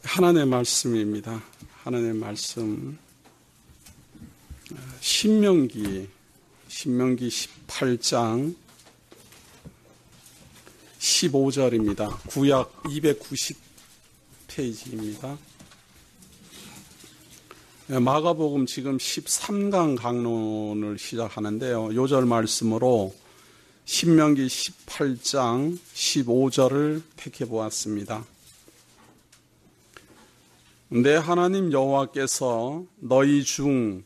하나님의 말씀입니다. 하나님의 말씀 신명기 18장 15절입니다. 구약 290페이지입니다. 마가복음 지금 13강 강론을 시작하는데요. 요절 말씀으로 신명기 18장 15절을 택해 보았습니다. 내 하나님 여호와께서 너희 중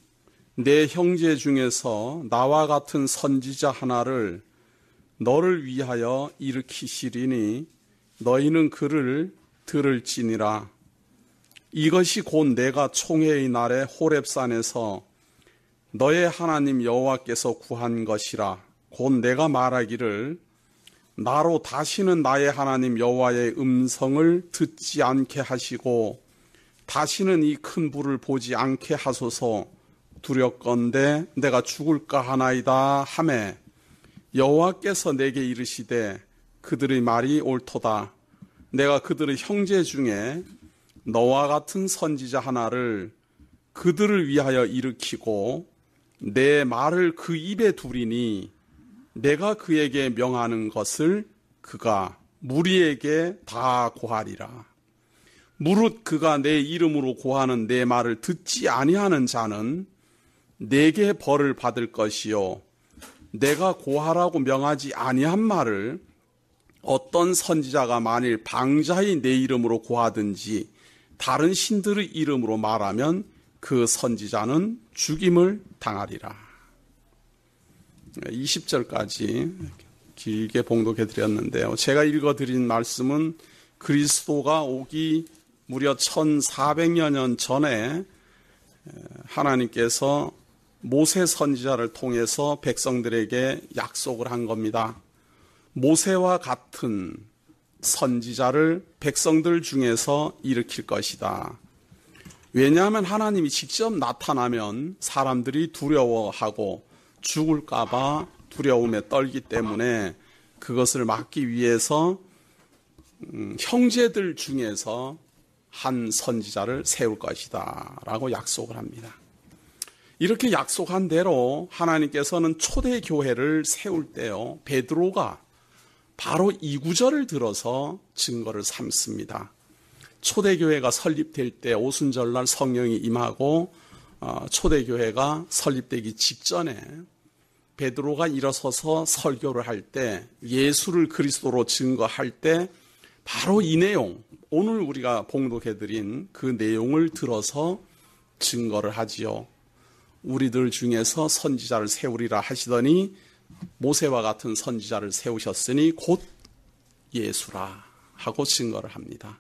내 형제 중에서 나와 같은 선지자 하나를 너를 위하여 일으키시리니 너희는 그를 들을지니라. 이것이 곧 내가 총회의 날에 호렙산에서 너의 하나님 여호와께서 구한 것이라. 곧 내가 말하기를 나로 다시는 나의 하나님 여호와의 음성을 듣지 않게 하시고 다시는 이 큰 불을 보지 않게 하소서. 두렵건대 내가 죽을까 하나이다 하매 여호와께서 내게 이르시되 그들의 말이 옳도다. 내가 그들의 형제 중에 너와 같은 선지자 하나를 그들을 위하여 일으키고 내 말을 그 입에 두리니 내가 그에게 명하는 것을 그가 무리에게 다 고하리라. 무릇 그가 내 이름으로 고하는 내 말을 듣지 아니하는 자는 내게 벌을 받을 것이요 내가 고하라고 명하지 아니한 말을 어떤 선지자가 만일 방자히 내 이름으로 고하든지 다른 신들의 이름으로 말하면 그 선지자는 죽임을 당하리라. 20절까지 길게 봉독해 드렸는데요. 제가 읽어드린 말씀은 그리스도가 오기 무려 1400여 년 전에 하나님께서 모세 선지자를 통해서 백성들에게 약속을 한 겁니다. 모세와 같은 선지자를 백성들 중에서 일으킬 것이다. 왜냐하면 하나님이 직접 나타나면 사람들이 두려워하고 죽을까 봐 두려움에 떨기 때문에 그것을 막기 위해서 형제들 중에서 한 선지자를 세울 것이다 라고 약속을 합니다. 이렇게 약속한 대로 하나님께서는 초대교회를 세울 때요, 베드로가 바로 이 구절을 들어서 증거를 삼습니다. 초대교회가 설립될 때 오순절날 성령이 임하고 초대교회가 설립되기 직전에 베드로가 일어서서 설교를 할 때 예수를 그리스도로 증거할 때 바로 이 내용, 오늘 우리가 봉독해드린 그 내용을 들어서 증거를 하지요. 우리들 중에서 선지자를 세우리라 하시더니 모세와 같은 선지자를 세우셨으니 곧 예수라 하고 증거를 합니다.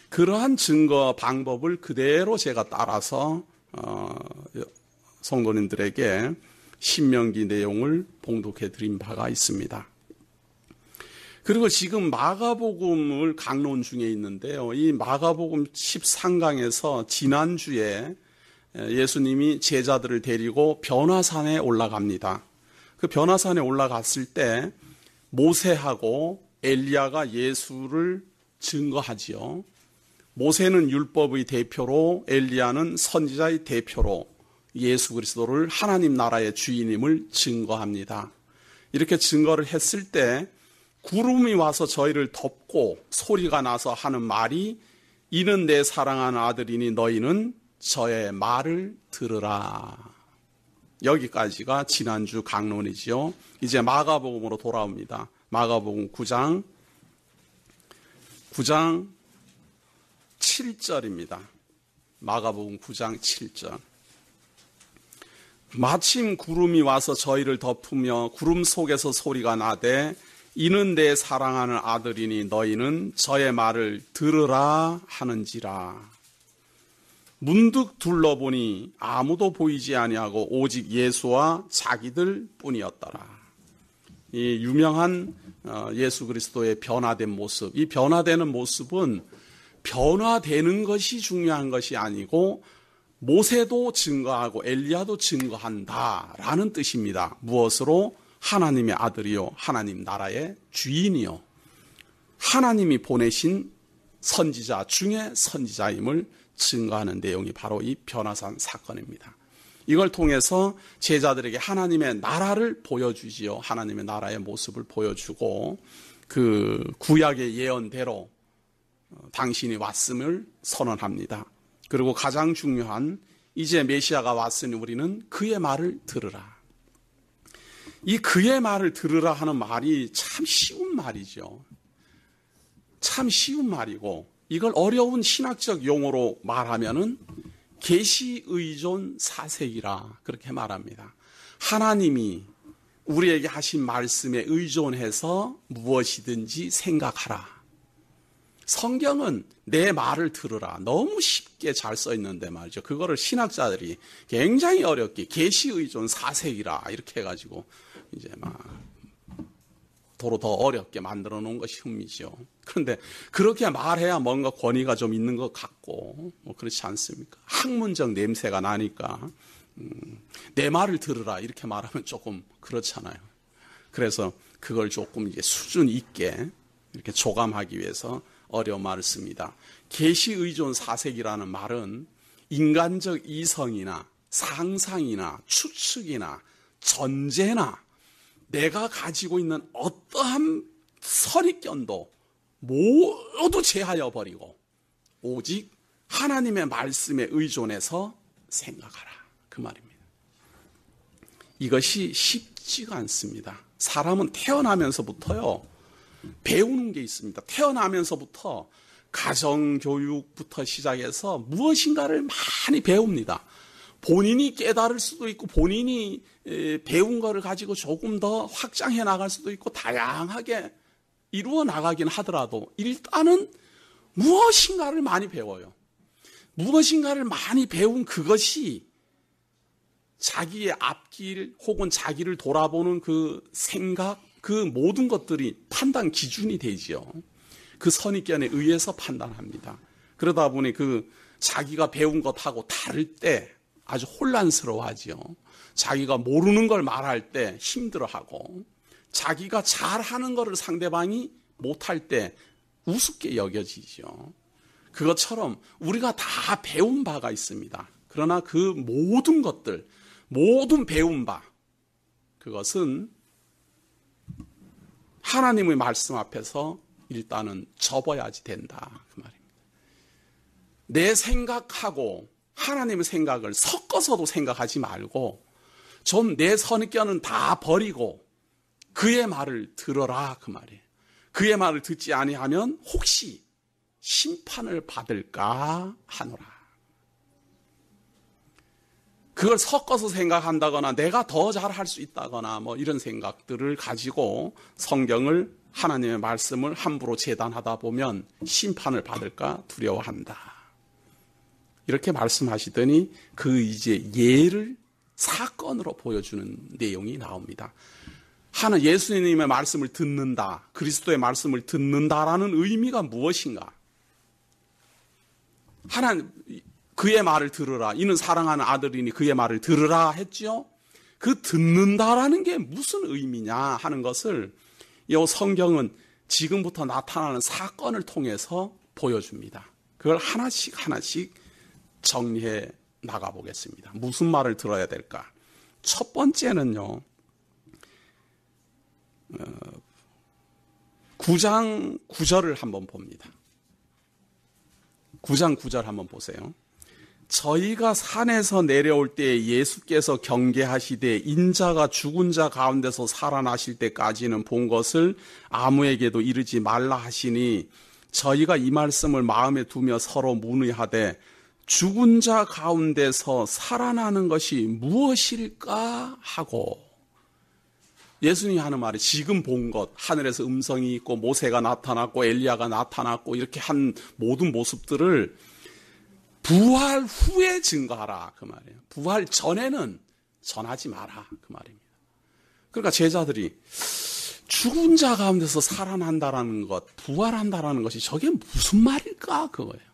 그러한 증거 방법을 그대로 제가 따라서 성도님들에게 신명기 내용을 봉독해 드린 바가 있습니다. 그리고 지금 마가복음을 강론 중에 있는데요. 이 마가복음 13강에서 지난주에 예수님이 제자들을 데리고 변화산에 올라갑니다. 그 변화산에 올라갔을 때 모세하고 엘리야가 예수를 증거하지요. 모세는 율법의 대표로 엘리야는 선지자의 대표로 예수 그리스도를 하나님 나라의 주인임을 증거합니다. 이렇게 증거를 했을 때 구름이 와서 저희를 덮고 소리가 나서 하는 말이 이는 내 사랑하는 아들이니 너희는 저의 말을 들으라. 여기까지가 지난주 강론이지요. 이제 마가복음으로 돌아옵니다. 마가복음 9장 7절입니다. 마가복음 9장 7절. 마침 구름이 와서 저희를 덮으며 구름 속에서 소리가 나되 이는 내 사랑하는 아들이니 너희는 저의 말을 들으라 하는지라. 문득 둘러보니 아무도 보이지 아니하고 오직 예수와 자기들 뿐이었더라. 이 유명한 예수 그리스도의 변화된 모습, 이 변화되는 모습은 변화되는 것이 중요한 것이 아니고 모세도 증거하고 엘리야도 증거한다라는 뜻입니다. 무엇으로? 하나님의 아들이요 하나님 나라의 주인이요 하나님이 보내신 선지자 중에 선지자임을 증거하는 내용이 바로 이 변화산 사건입니다. 이걸 통해서 제자들에게 하나님의 나라를 보여주지요. 하나님의 나라의 모습을 보여주고 그 구약의 예언대로 당신이 왔음을 선언합니다. 그리고 가장 중요한 이제 메시아가 왔으니 우리는 그의 말을 들으라. 이 그의 말을 들으라 하는 말이 참 쉬운 말이죠. 참 쉬운 말이고 이걸 어려운 신학적 용어로 말하면은 계시 의존 사색이라 그렇게 말합니다. 하나님이 우리에게 하신 말씀에 의존해서 무엇이든지 생각하라. 성경은 내 말을 들으라. 너무 쉽게 잘 써 있는데 말이죠. 그거를 신학자들이 굉장히 어렵게 계시 의존 사색이라 이렇게 해가지고 이제 막 도로 더 어렵게 만들어 놓은 것이 흠이죠. 그런데 그렇게 말해야 뭔가 권위가 좀 있는 것 같고 뭐 그렇지 않습니까? 학문적 냄새가 나니까 내 말을 들으라 이렇게 말하면 조금 그렇잖아요. 그래서 그걸 조금 이제 수준 있게 이렇게 조감하기 위해서 어려운 말을 씁니다. 계시 의존 사색이라는 말은 인간적 이성이나 상상이나 추측이나 전제나 내가 가지고 있는 어떠한 선입견도 모두 제하여 버리고 오직 하나님의 말씀에 의존해서 생각하라. 그 말입니다. 이것이 쉽지가 않습니다. 사람은 태어나면서부터요, 배우는 게 있습니다. 태어나면서부터 가정교육부터 시작해서 무엇인가를 많이 배웁니다. 본인이 깨달을 수도 있고 본인이 배운 거를 가지고 조금 더 확장해 나갈 수도 있고 다양하게 이루어 나가긴 하더라도 일단은 무엇인가를 많이 배워요. 무엇인가를 많이 배운 그것이 자기의 앞길 혹은 자기를 돌아보는 그 생각, 그 모든 것들이 판단 기준이 되지요. 그 선입견에 의해서 판단합니다. 그러다 보니 그 자기가 배운 것하고 다를 때 아주 혼란스러워하지요. 자기가 모르는 걸 말할 때 힘들어하고 자기가 잘하는 것을 상대방이 못할 때 우습게 여겨지죠. 그것처럼 우리가 다 배운 바가 있습니다. 그러나 그 모든 것들, 모든 배운 바, 그것은 하나님의 말씀 앞에서 일단은 접어야지 된다. 그 말입니다. 내 생각하고 하나님의 생각을 섞어서도 생각하지 말고 좀 내 선입견은 다 버리고 그의 말을 들어라. 그 말이에요. 그의 말을 듣지 아니하면 혹시 심판을 받을까 하노라. 그걸 섞어서 생각한다거나 내가 더 잘할 수 있다거나 뭐 이런 생각들을 가지고 성경을 하나님의 말씀을 함부로 재단하다 보면 심판을 받을까 두려워한다. 이렇게 말씀하시더니 그 이제 예를 사건으로 보여주는 내용이 나옵니다. 하나 예수님의 말씀을 듣는다, 그리스도의 말씀을 듣는다라는 의미가 무엇인가? 하나님 그의 말을 들으라. 이는 사랑하는 아들이니 그의 말을 들으라 했죠. 그 듣는다라는 게 무슨 의미냐 하는 것을 이 성경은 지금부터 나타나는 사건을 통해서 보여줍니다. 그걸 하나씩 하나씩 정리해 나가보겠습니다. 무슨 말을 들어야 될까? 첫 번째는요, 9장 9절을 한번 봅니다. 9장 9절 한번 보세요. 저희가 산에서 내려올 때 예수께서 경계하시되 인자가 죽은 자 가운데서 살아나실 때까지는 본 것을 아무에게도 이르지 말라 하시니 저희가 이 말씀을 마음에 두며 서로 문의하되 죽은 자 가운데서 살아나는 것이 무엇일까 하고, 예수님이 하는 말이 지금 본 것, 하늘에서 음성이 있고 모세가 나타났고 엘리야가 나타났고 이렇게 한 모든 모습들을 부활 후에 증거하라 그 말이에요. 부활 전에는 전하지 마라 그 말입니다. 그러니까 제자들이 죽은 자 가운데서 살아난다라는 것, 부활한다라는 것이 저게 무슨 말일까 그거예요.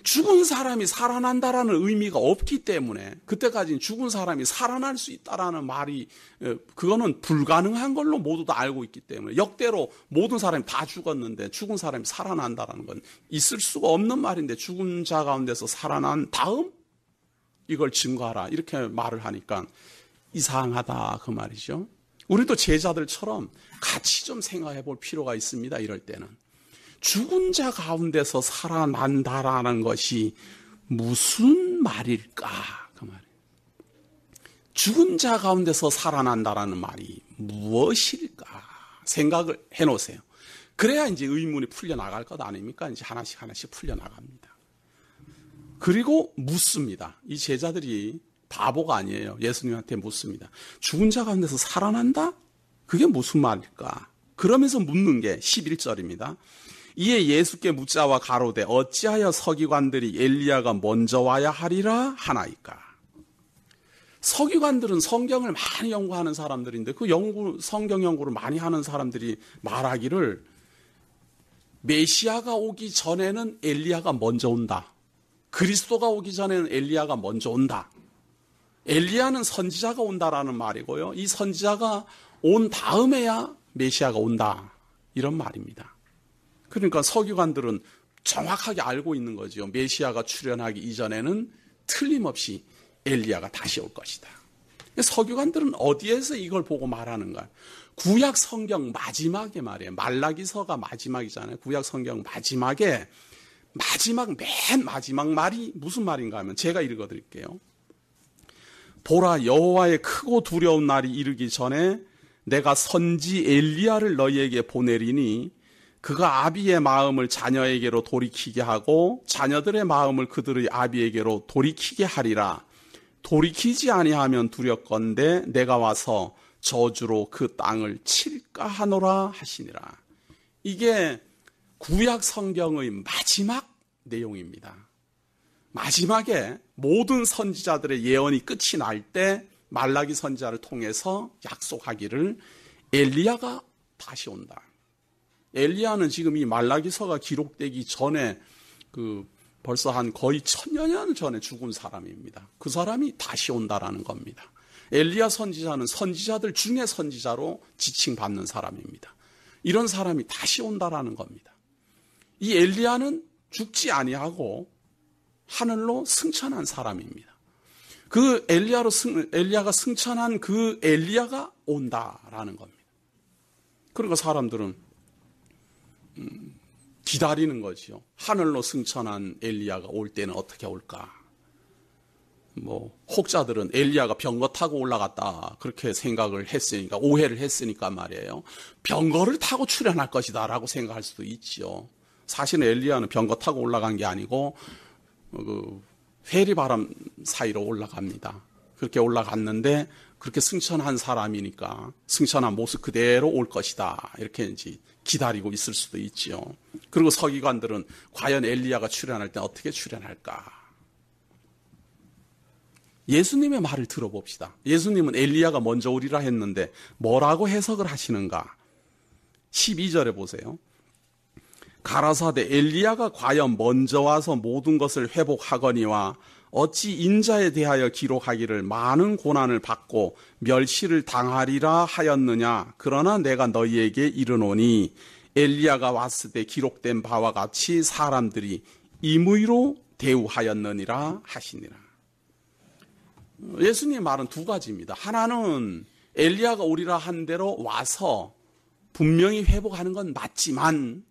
죽은 사람이 살아난다라는 의미가 없기 때문에 그때까지는 죽은 사람이 살아날 수 있다라는 말이 그거는 불가능한 걸로 모두 다 알고 있기 때문에 역대로 모든 사람이 다 죽었는데 죽은 사람이 살아난다라는 건 있을 수가 없는 말인데 죽은 자 가운데서 살아난 다음 이걸 증거하라 이렇게 말을 하니까 이상하다 그 말이죠. 우리도 제자들처럼 같이 좀 생각해 볼 필요가 있습니다. 이럴 때는. 죽은 자 가운데서 살아난다라는 것이 무슨 말일까? 그 말이에요. 죽은 자 가운데서 살아난다라는 말이 무엇일까? 생각을 해 놓으세요. 그래야 이제 의문이 풀려나갈 것 아닙니까? 이제 하나씩 풀려나갑니다. 그리고 묻습니다. 이 제자들이 바보가 아니에요. 예수님한테 묻습니다. 죽은 자 가운데서 살아난다? 그게 무슨 말일까? 그러면서 묻는 게 11절입니다. 이에 예수께 묻자와 가로되 어찌하여 서기관들이 엘리야가 먼저 와야 하리라 하나이까? 서기관들은 성경을 많이 연구하는 사람들인데 그 성경 연구를 많이 하는 사람들이 말하기를 메시아가 오기 전에는 엘리야가 먼저 온다. 그리스도가 오기 전에는 엘리야가 먼저 온다. 엘리야는 선지자가 온다라는 말이고요. 이 선지자가 온 다음에야 메시아가 온다. 이런 말입니다. 그러니까 서기관들은 정확하게 알고 있는 거죠. 메시아가 출현하기 이전에는 틀림없이 엘리야가 다시 올 것이다. 서기관들은 어디에서 이걸 보고 말하는가? 구약 성경 마지막에 말이에요. 말라기서가 마지막이잖아요. 구약 성경 마지막에 맨 마지막 말이 무슨 말인가 하면 제가 읽어드릴게요. 보라 여호와의 크고 두려운 날이 이르기 전에 내가 선지 엘리야를 너희에게 보내리니 그가 아비의 마음을 자녀에게로 돌이키게 하고 자녀들의 마음을 그들의 아비에게로 돌이키게 하리라. 돌이키지 아니하면 두렵건대 내가 와서 저주로 그 땅을 칠까 하노라 하시니라. 이게 구약 성경의 마지막 내용입니다. 마지막에 모든 선지자들의 예언이 끝이 날 때 말라기 선지자를 통해서 약속하기를 엘리야가 다시 온다. 엘리야는 지금 이 말라기서가 기록되기 전에 벌써 한 거의 1000여 년 전에 죽은 사람입니다. 그 사람이 다시 온다라는 겁니다. 엘리야 선지자는 선지자들 중에 선지자로 지칭받는 사람입니다. 이런 사람이 다시 온다라는 겁니다. 이 엘리야는 죽지 아니하고 하늘로 승천한 사람입니다. 그 엘리야가 승천한 그 엘리야가 온다라는 겁니다. 그러니까 사람들은 기다리는 거지요. 하늘로 승천한 엘리야가 올 때는 어떻게 올까? 혹자들은 엘리야가 병거 타고 올라갔다 그렇게 생각을 했으니까 오해를 했으니까 말이에요. 병거를 타고 출현할 것이다라고 생각할 수도 있지요. 사실은 엘리야는 병거 타고 올라간 게 아니고 회리바람 사이로 올라갑니다. 그렇게 올라갔는데 그렇게 승천한 사람이니까 승천한 모습 그대로 올 것이다. 이렇게 이제 기다리고 있을 수도 있지요. 그리고 서기관들은 과연 엘리야가 출현할 때 어떻게 출현할까? 예수님의 말을 들어봅시다. 예수님은 엘리야가 먼저 오리라 했는데 뭐라고 해석을 하시는가? 12절에 보세요. 가라사대 엘리야가 과연 먼저 와서 모든 것을 회복하거니와 어찌 인자에 대하여 기록하기를 많은 고난을 받고 멸시를 당하리라 하였느냐. 그러나 내가 너희에게 이르노니 엘리야가 왔을 때 기록된 바와 같이 사람들이 임의로 대우하였느니라 하시니라. 예수님의 말은 두 가지입니다. 하나는 엘리야가 오리라 한 대로 와서 분명히 회복하는 건 맞지만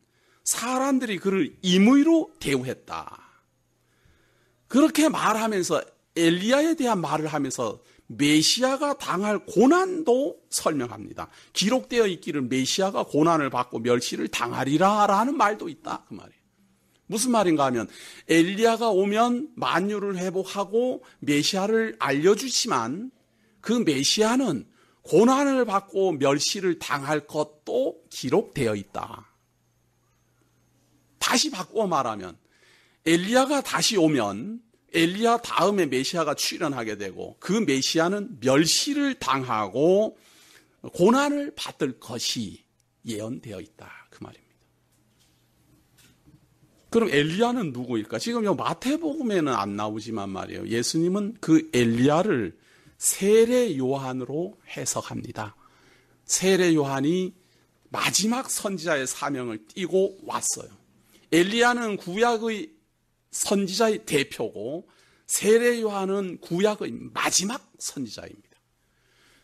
사람들이 그를 임의로 대우했다. 그렇게 말하면서 엘리야에 대한 말을 하면서 메시아가 당할 고난도 설명합니다. 기록되어 있기를 메시아가 고난을 받고 멸시를 당하리라 라는 말도 있다. 그 말이에요. 무슨 말인가 하면 엘리야가 오면 만유를 회복하고 메시아를 알려주지만 그 메시아는 고난을 받고 멸시를 당할 것도 기록되어 있다. 다시 바꾸어 말하면 엘리야가 다시 오면 엘리야 다음에 메시아가 출현하게 되고 그 메시아는 멸시를 당하고 고난을 받을 것이 예언되어 있다. 그 말입니다. 그럼 엘리야는 누구일까? 지금 요 마태복음에는 안 나오지만 말이에요. 예수님은 그 엘리야를 세례 요한으로 해석합니다. 세례 요한이 마지막 선지자의 사명을 띠고 왔어요. 엘리야는 구약의 선지자의 대표고 세례 요한은 구약의 마지막 선지자입니다.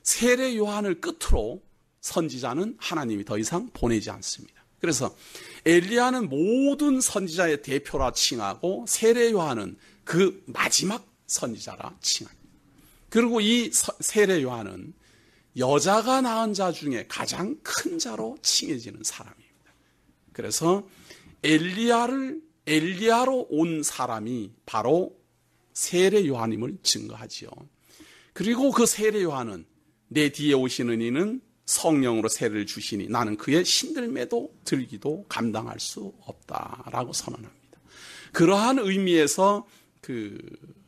세례 요한을 끝으로 선지자는 하나님이 더 이상 보내지 않습니다. 그래서 엘리야는 모든 선지자의 대표라 칭하고 세례 요한은 그 마지막 선지자라 칭합니다. 그리고 이 세례 요한은 여자가 낳은 자 중에 가장 큰 자로 칭해지는 사람입니다. 그래서 엘리야로 온 사람이 바로 세례 요한임을 증거하지요. 그리고 그 세례 요한은 내 뒤에 오시는 이는 성령으로 세례를 주시니 나는 그의 신들매도 들기도 감당할 수 없다라고 선언합니다. 그러한 의미에서 그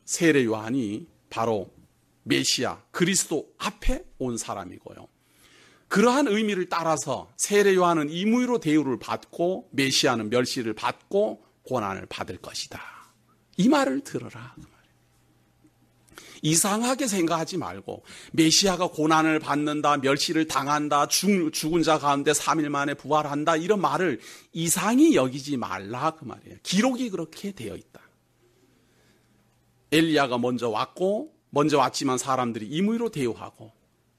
세례 요한이 바로 메시아 그리스도 앞에 온 사람이고요. 그러한 의미를 따라서 세례 요한은 임의로 대우를 받고 메시아는 멸시를 받고 고난을 받을 것이다. 이 말을 들어라. 이상하게 생각하지 말고 메시아가 고난을 받는다, 멸시를 당한다, 죽은 자 가운데 3일 만에 부활한다 이런 말을 이상히 여기지 말라 그 말이에요. 기록이 그렇게 되어 있다. 엘리야가 먼저 왔지만 사람들이 임의로 대우하고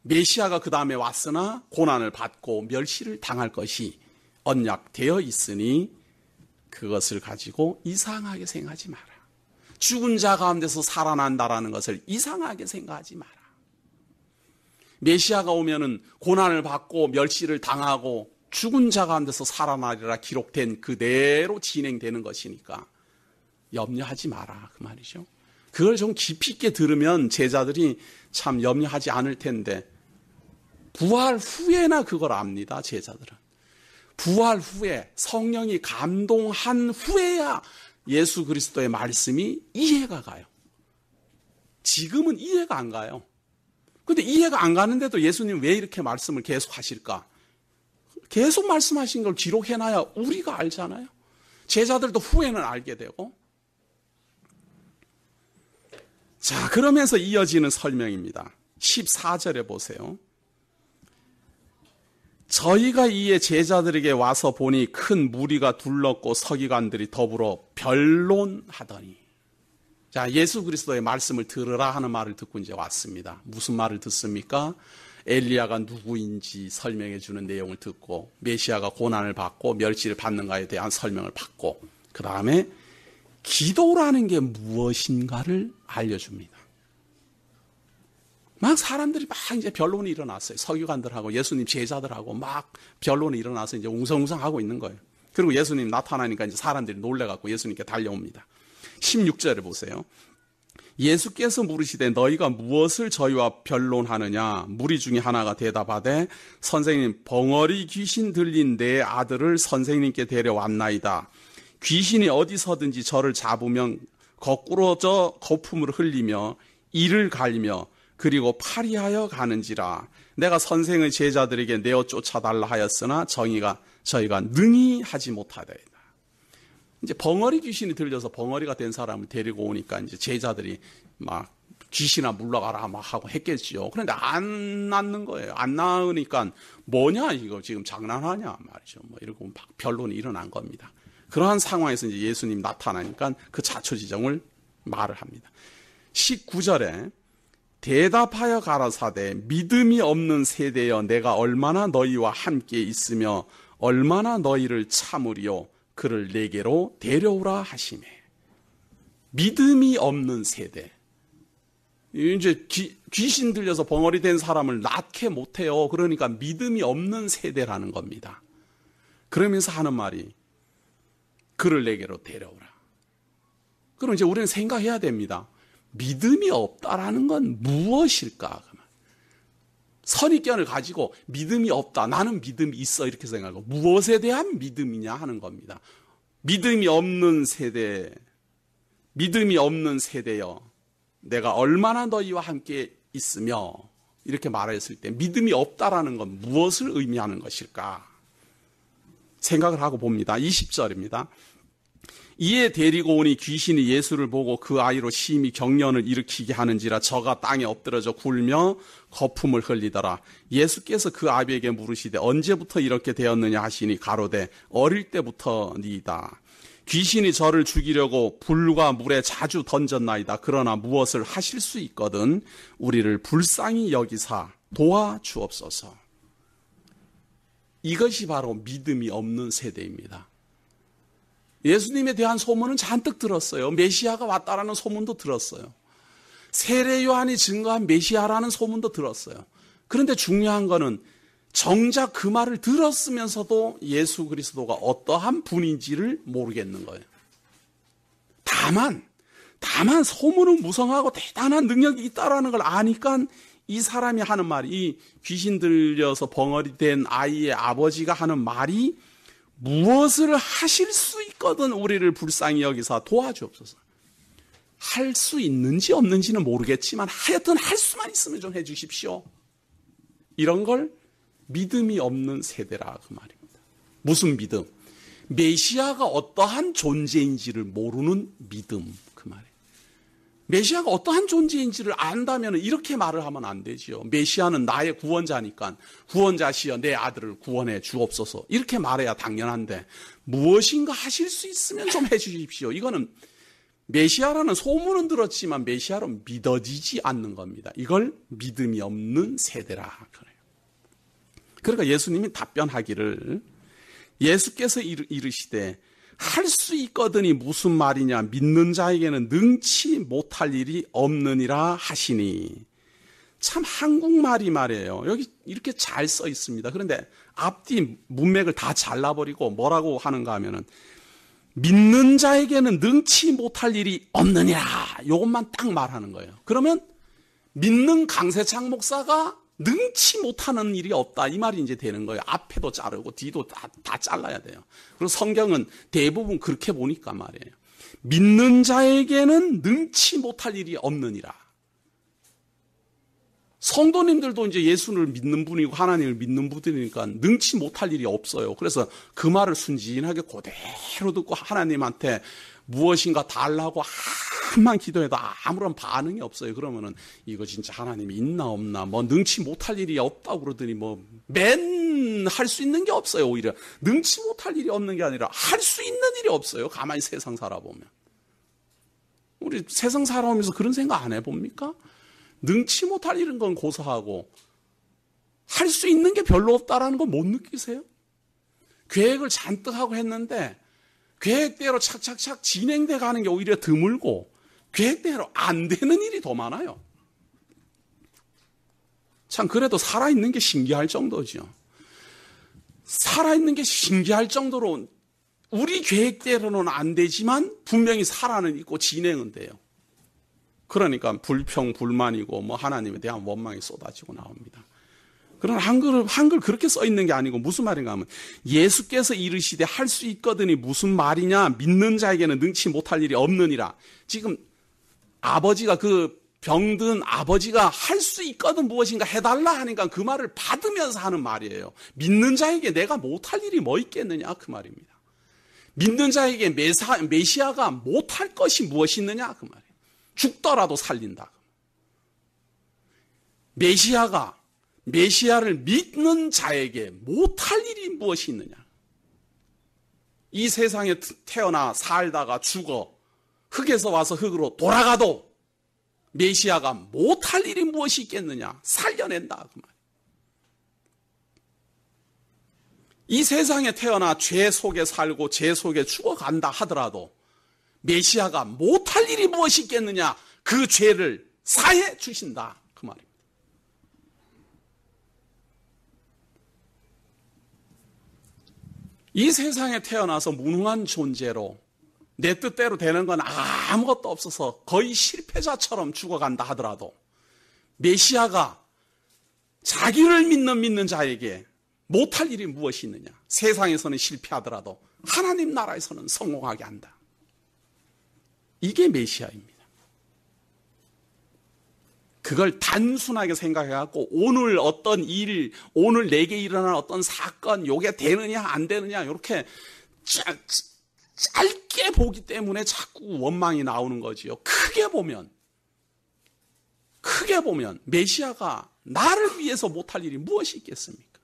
메시아가 그 다음에 왔으나 고난을 받고 멸시를 당할 것이 언약되어 있으니 그것을 가지고 이상하게 생각하지 마라. 죽은 자 가운데서 살아난다라는 것을 이상하게 생각하지 마라. 메시아가 오면은 고난을 받고 멸시를 당하고 죽은 자 가운데서 살아나리라 기록된 그대로 진행되는 것이니까 염려하지 마라 그 말이죠. 그걸 좀 깊이 있게 들으면 제자들이 참 염려하지 않을 텐데 부활 후에나 그걸 압니다. 제자들은. 부활 후에 성령이 감동한 후에야 예수 그리스도의 말씀이 이해가 가요. 지금은 이해가 안 가요. 근데 이해가 안 가는데도 예수님 왜 이렇게 말씀을 계속 하실까? 계속 말씀하신 걸 기록해놔야 우리가 알잖아요. 제자들도 후에는 알게 되고. 자, 그러면서 이어지는 설명입니다. 14절에 보세요. 저희가 이에 제자들에게 와서 보니 큰 무리가 둘렀고 서기관들이 더불어 변론하더니. 자, 예수 그리스도의 말씀을 들으라 하는 말을 듣고 이제 왔습니다. 무슨 말을 듣습니까? 엘리야가 누구인지 설명해 주는 내용을 듣고 메시아가 고난을 받고 멸시를 받는가에 대한 설명을 받고 그 다음에 기도라는 게 무엇인가를 알려줍니다. 막 사람들이 막 이제 변론이 일어났어요. 서기관들하고 예수님 제자들하고 막 변론이 일어나서 이제 웅성웅성하고 있는 거예요. 그리고 예수님 나타나니까 이제 사람들이 놀래갖고 예수님께 달려옵니다. 16절에 보세요. 예수께서 물으시되 너희가 무엇을 저희와 변론하느냐? 무리 중에 하나가 대답하되 선생님 벙어리 귀신 들린 내 아들을 선생님께 데려왔나이다. 귀신이 어디서든지 저를 잡으면 거꾸러져 거품을 흘리며 이를 갈며 그리고 파리하여 가는지라. 내가 선생의 제자들에게 내어 쫓아달라 하였으나 저희가 능히 하지 못하다이다. 이제 벙어리 귀신이 들려서 벙어리가 된 사람을 데리고 오니까 이제 제자들이 막 귀신아 물러가라 막 하고 했겠지요. 그런데 안 낫는 거예요. 안 나으니까 뭐냐 이거 지금 장난하냐 말이죠. 뭐 이러고 막 변론이 일어난 겁니다. 그러한 상황에서 이제 예수님 나타나니까 그 자초지정을 말을 합니다. 19절에 대답하여 가라사대 믿음이 없는 세대여 내가 얼마나 너희와 함께 있으며 얼마나 너희를 참으리요 그를 내게로 데려오라 하시매. 믿음이 없는 세대. 이제 귀신 들려서 벙어리 된 사람을 낫게 못해요. 그러니까 믿음이 없는 세대라는 겁니다. 그러면서 하는 말이 그를 내게로 데려오라. 그럼 이제 우리는 생각해야 됩니다. 믿음이 없다라는 건 무엇일까? 선입견을 가지고 믿음이 없다. 나는 믿음이 있어. 이렇게 생각하고 무엇에 대한 믿음이냐 하는 겁니다. 믿음이 없는 세대여. 내가 얼마나 너희와 함께 있으며 이렇게 말했을 때 믿음이 없다라는 건 무엇을 의미하는 것일까? 생각을 하고 봅니다. 20절입니다. 이에 데리고 오니 귀신이 예수를 보고 그 아이로 심히 경련을 일으키게 하는지라 저가 땅에 엎드러져 굴며 거품을 흘리더라. 예수께서 그 아비에게 물으시되 언제부터 이렇게 되었느냐 하시니 가로되 어릴 때부터니이다. 귀신이 저를 죽이려고 불과 물에 자주 던졌나이다. 그러나 무엇을 하실 수 있거든 우리를 불쌍히 여기사 도와주옵소서. 이것이 바로 믿음이 없는 세대입니다. 예수님에 대한 소문은 잔뜩 들었어요. 메시아가 왔다라는 소문도 들었어요. 세례 요한이 증거한 메시아라는 소문도 들었어요. 그런데 중요한 거는 정작 그 말을 들었으면서도 예수 그리스도가 어떠한 분인지를 모르겠는 거예요. 다만 소문은 무성하고 대단한 능력이 있다라는 걸 아니까 이 사람이 하는 말이, 이 귀신 들려서 벙어리 된 아이의 아버지가 하는 말이 무엇을 하실 수 있거든 우리를 불쌍히 여기사 도와주옵소서. 할 수 있는지 없는지는 모르겠지만 하여튼 할 수만 있으면 좀 해주십시오. 이런 걸 믿음이 없는 세대라 그 말입니다. 무슨 믿음? 메시아가 어떠한 존재인지를 모르는 믿음 그 말이에요. 메시아가 어떠한 존재인지를 안다면 이렇게 말을 하면 안 되지요. 메시아는 나의 구원자니까 구원자시여 내 아들을 구원해 주옵소서 이렇게 말해야 당연한데 무엇인가 하실 수 있으면 좀 해주십시오. 이거는 메시아라는 소문은 들었지만 메시아로 믿어지지 않는 겁니다. 이걸 믿음이 없는 세대라 그래요. 그러니까 예수님이 답변하기를 예수께서 이르시되 할 수 있거든이 무슨 말이냐 믿는 자에게는 능치 못할 일이 없느니라 하시니. 참 한국말이 말이에요. 여기 이렇게 잘 써 있습니다. 그런데 앞뒤 문맥을 다 잘라버리고 뭐라고 하는가 하면은 믿는 자에게는 능치 못할 일이 없느니라 이것만 딱 말하는 거예요. 그러면 믿는 강세창 목사가 능치 못하는 일이 없다 이 말이 이제 되는 거예요. 앞에도 자르고 뒤도 다 잘라야 돼요. 그리고 성경은 대부분 그렇게 보니까 말이에요. 믿는 자에게는 능치 못할 일이 없느니라. 성도님들도 이제 예수를 믿는 분이고 하나님을 믿는 분이니까 능치 못할 일이 없어요. 그래서 그 말을 순진하게 그대로 듣고 하나님한테 무엇인가 달라고 한만 기도해도 아무런 반응이 없어요. 그러면은 이거 진짜 하나님이 있나 없나 뭐 능치 못할 일이 없다고 그러더니 뭐 맨 할 수 있는 게 없어요. 오히려 능치 못할 일이 없는 게 아니라 할 수 있는 일이 없어요. 가만히 세상 살아보면. 우리 세상 살아오면서 그런 생각 안 해봅니까? 능치 못할 일은 건 고사하고 할 수 있는 게 별로 없다라는 거 못 느끼세요? 계획을 잔뜩 하고 했는데 계획대로 착착착 진행돼 가는 게 오히려 드물고 계획대로 안 되는 일이 더 많아요. 참 그래도 살아있는 게 신기할 정도죠. 살아있는 게 신기할 정도로 우리 계획대로는 안 되지만 분명히 살아는 있고 진행은 돼요. 그러니까 불평, 불만이고 뭐 하나님에 대한 원망이 쏟아지고 나옵니다. 그러나 한글 그렇게 써 있는 게 아니고 무슨 말인가 하면 예수께서 이르시되 할 수 있거든이 무슨 말이냐 믿는 자에게는 능치 못할 일이 없느니라. 지금 아버지가 그 병든 아버지가 할 수 있거든 무엇인가 해달라 하니까 그 말을 받으면서 하는 말이에요. 믿는 자에게 내가 못할 일이 뭐 있겠느냐 그 말입니다. 믿는 자에게 메시아가 못할 것이 무엇이 있느냐 그 말이에요. 죽더라도 살린다. 메시아를 믿는 자에게 못할 일이 무엇이 있느냐. 이 세상에 태어나 살다가 죽어 흙에서 와서 흙으로 돌아가도 메시아가 못할 일이 무엇이 있겠느냐. 살려낸다 그 말. 이 세상에 태어나 죄 속에 살고 죄 속에 죽어간다 하더라도 메시아가 못할 일이 무엇이 있겠느냐. 그 죄를 사해 주신다 그 말입니다. 이 세상에 태어나서 무능한 존재로 내 뜻대로 되는 건 아무것도 없어서 거의 실패자처럼 죽어간다 하더라도 메시아가 자기를 믿는 자에게 못할 일이 무엇이 있느냐. 세상에서는 실패하더라도 하나님 나라에서는 성공하게 한다. 이게 메시아입니다. 그걸 단순하게 생각해갖고 오늘 어떤 일, 오늘 내게 일어난 어떤 사건, 요게 되느냐 안 되느냐 이렇게 짧게 보기 때문에 자꾸 원망이 나오는 거지요. 크게 보면 메시아가 나를 위해서 못할 일이 무엇이 있겠습니까?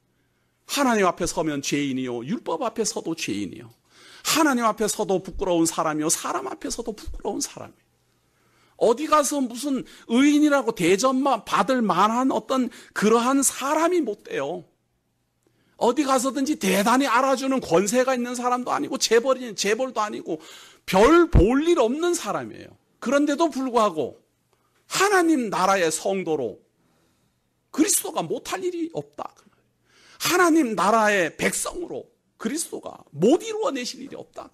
하나님 앞에 서면 죄인이요, 율법 앞에 서도 죄인이요, 하나님 앞에 서도 부끄러운 사람이요, 사람 앞에 서도 부끄러운 사람이요. 어디 가서 무슨 의인이라고 대접만 받을 만한 어떤 그러한 사람이 못 돼요. 어디 가서든지 대단히 알아주는 권세가 있는 사람도 아니고 재벌도 아니고 별 볼 일 없는 사람이에요. 그런데도 불구하고 하나님 나라의 성도로 그리스도가 못할 일이 없다. 하나님 나라의 백성으로 그리스도가 못 이루어내실 일이 없다.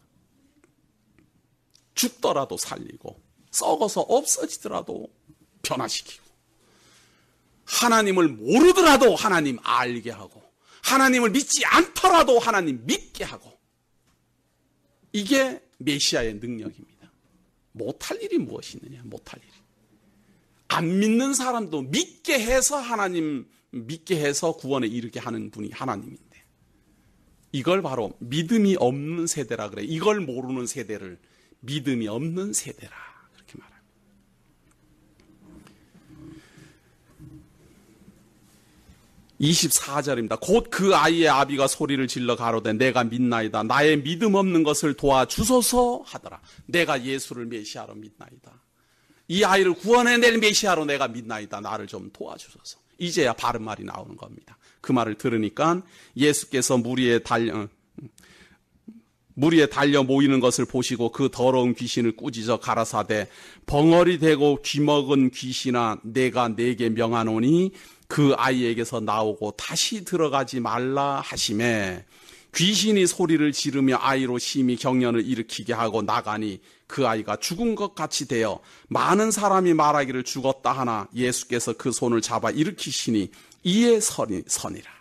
죽더라도 살리고 썩어서 없어지더라도 변화시키고, 하나님을 모르더라도 하나님 알게 하고, 하나님을 믿지 않더라도 하나님 믿게 하고, 이게 메시아의 능력입니다. 못할 일이 무엇이 있느냐? 못할 일이. 안 믿는 사람도 믿게 해서 하나님 믿게 해서 구원에 이르게 하는 분이 하나님인데, 이걸 바로 믿음이 없는 세대라 그래. 이걸 모르는 세대를 믿음이 없는 세대라 그렇게 말합니다. 24절입니다. 곧 그 아이의 아비가 소리를 질러 가로되 내가 믿나이다. 나의 믿음 없는 것을 도와주소서 하더라. 내가 예수를 메시아로 믿나이다. 이 아이를 구원해낼 메시아로 내가 믿나이다. 나를 좀 도와주소서. 이제야 바른 말이 나오는 겁니다. 그 말을 들으니까 예수께서 무리에 달려 모이는 것을 보시고 그 더러운 귀신을 꾸짖어 가라사대 벙어리 되고 귀먹은 귀신아, 내가 네게 명하노니 그 아이에게서 나오고 다시 들어가지 말라 하시매, 귀신이 소리를 지르며 아이로 심히 경련을 일으키게 하고 나가니 그 아이가 죽은 것 같이 되어 많은 사람이 말하기를 죽었다 하나 예수께서 그 손을 잡아 일으키시니 이에 서니라.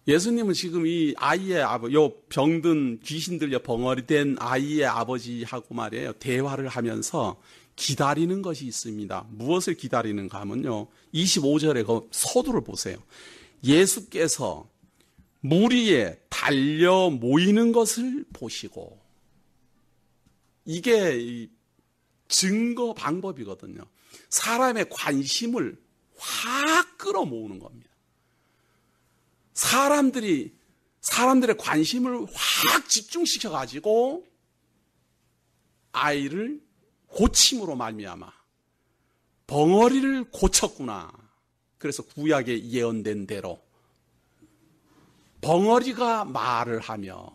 예수님은 지금 이 아이의 요 병든 귀신 들려 벙어리 된 아이의 아버지하고 말이에요, 대화를 하면서 기다리는 것이 있습니다. 무엇을 기다리는가 하면요, 25절에 그 서두를 보세요. 예수께서 무리에 달려 모이는 것을 보시고, 이게 증거 방법이거든요. 사람의 관심을 확 끌어모으는 겁니다. 사람들의 관심을 확 집중시켜가지고 아이를 고침으로 말미암아 벙어리를 고쳤구나. 그래서 구약에 예언된 대로 벙어리가 말을 하며,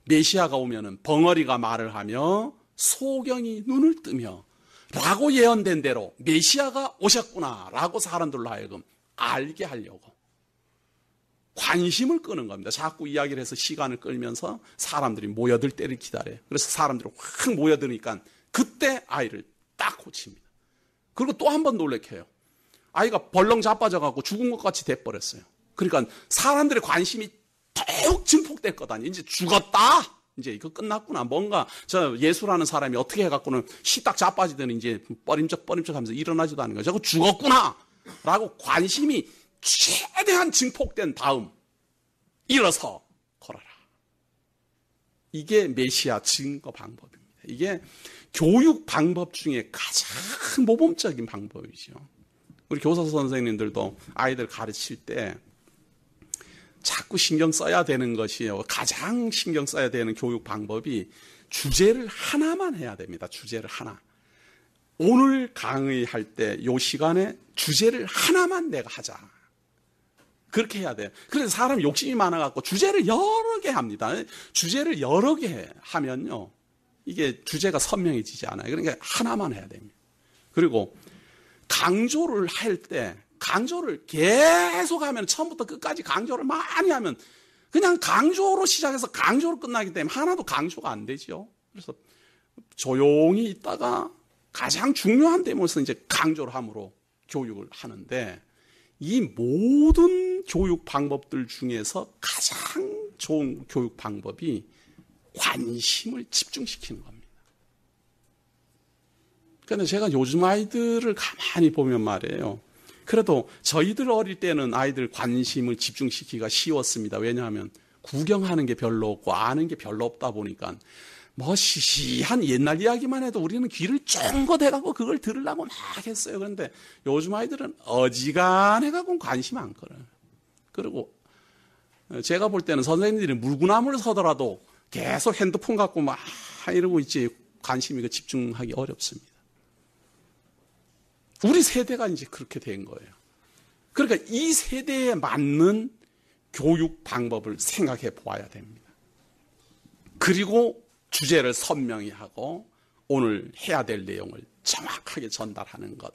메시아가 오면은 벙어리가 말을 하며 소경이 눈을 뜨며 라고 예언된 대로 메시아가 오셨구나 라고 사람들로 하여금 알게 하려고 관심을 끄는 겁니다. 자꾸 이야기를 해서 시간을 끌면서 사람들이 모여들 때를 기다려요. 그래서 사람들이 확 모여드니까 그때 아이를 딱 고칩니다. 그리고 또 한 번 놀래켜요. 아이가 벌렁 자빠져갖고 죽은 것 같이 돼버렸어요. 그러니까 사람들의 관심이 더욱 증폭될 것 아니에요. 이제 죽었다. 이제 이거 끝났구나. 뭔가 저 예수라는 사람이 어떻게 해갖고는 시딱 자빠지더니 이제 뻐림쩍 하면서 일어나지도 않는 거죠. 저거 죽었구나. 라고 관심이 최대한 증폭된 다음 일어서 걸어라. 이게 메시아 증거 방법입니다. 이게 교육 방법 중에 가장 모범적인 방법이죠. 우리 교사 선생님들도 아이들 가르칠 때 자꾸 신경 써야 되는 것이요, 가장 신경 써야 되는 교육 방법이 주제를 하나만 해야 됩니다. 주제를 하나. 오늘 강의할 때 이 시간에 주제를 하나만 내가 하자. 그렇게 해야 돼요. 그래서 사람이 욕심이 많아갖고 주제를 여러 개 합니다. 주제를 여러 개 하면요, 이게 주제가 선명해지지 않아요. 그러니까 하나만 해야 됩니다. 그리고 강조를 할 때 강조를 계속 하면, 처음부터 끝까지 강조를 많이 하면 그냥 강조로 시작해서 강조로 끝나기 때문에 하나도 강조가 안 되죠. 그래서 조용히 있다가 가장 중요한 데면서 이제 강조를 함으로 교육을 하는데, 이 모든 교육 방법들 중에서 가장 좋은 교육 방법이 관심을 집중시키는 겁니다. 그런데 제가 요즘 아이들을 가만히 보면 말이에요, 그래도 저희들 어릴 때는 아이들 관심을 집중시키기가 쉬웠습니다. 왜냐하면 구경하는 게 별로 없고 아는 게 별로 없다 보니까 뭐 시시한 옛날 이야기만 해도 우리는 귀를 쫑긋 해갖고 그걸 들으려고 막 했어요. 그런데 요즘 아이들은 어지간해갖고 관심 안 끌어요. 그리고 제가 볼 때는 선생님들이 물구나무를 서더라도 계속 핸드폰 갖고 막 이러고 있지 관심이 집중하기 어렵습니다. 우리 세대가 이제 그렇게 된 거예요. 그러니까 이 세대에 맞는 교육 방법을 생각해 보아야 됩니다. 그리고 주제를 선명히 하고 오늘 해야 될 내용을 정확하게 전달하는 것.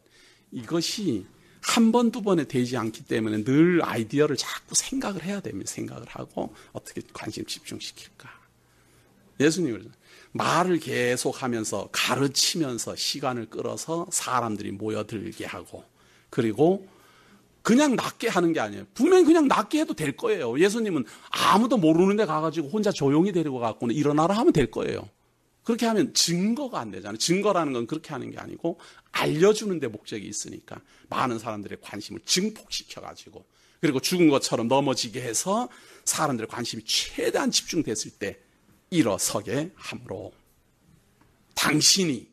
이것이 한 번, 두 번에 되지 않기 때문에 늘 아이디어를 자꾸 생각을 해야 됩니다. 생각을 하고 어떻게 관심 집중시킬까. 예수님은 말을 계속하면서 가르치면서 시간을 끌어서 사람들이 모여들게 하고 그리고 그냥 낫게 하는 게 아니에요. 분명히 그냥 낫게 해도 될 거예요. 예수님은 아무도 모르는 데 가가지고 혼자 조용히 데리고 가고는 일어나라 하면 될 거예요. 그렇게 하면 증거가 안 되잖아요. 증거라는 건 그렇게 하는 게 아니고 알려주는 데 목적이 있으니까 많은 사람들의 관심을 증폭시켜가지고 그리고 죽은 것처럼 넘어지게 해서 사람들의 관심이 최대한 집중됐을 때 일어서게 함으로 당신이